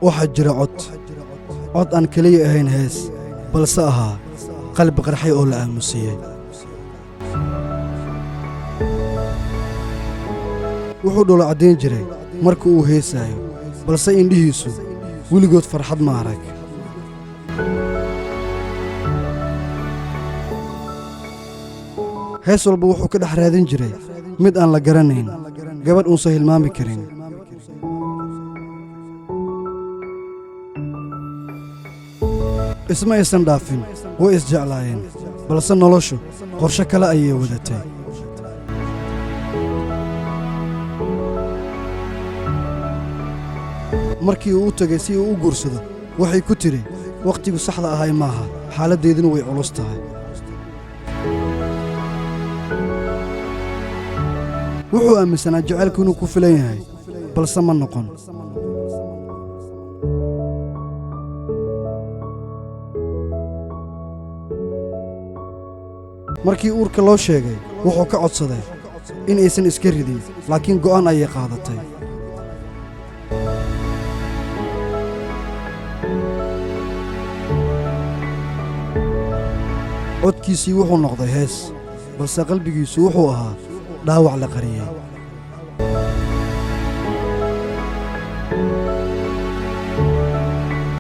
waxaa jira cod aan kaliya ahayn hees balse ahaa qalbi qarxay oo la aamusiyey wuxuu dholo caddayn jiray marka uu heesaayo balse indhihiisu weligood farxad ma arag hees walba wuxuu ka dhex raadin jiray mid aan la garanayn gabadh uusan hilmaami karin isma aysan dhaafin way isjeclaayeen balse noloshu qorshe kale ayay wadatay markii uu u tagay si uu u guursado waxay ku tiri wakhtigu saxda ahay maaha xaaladdeeduna way culus tahay wuxuu aaminsanaa jacaylku inuu ku filan yahay balse ma noqon markii uurka loo sheegay wuxuu ka codsaday in aysan iska ridin laakiin go'aan ayay qaadatay codkiisii wuxuu noqday hees balse qalbigiisu wuxuu ahaa dhaawac la qariyey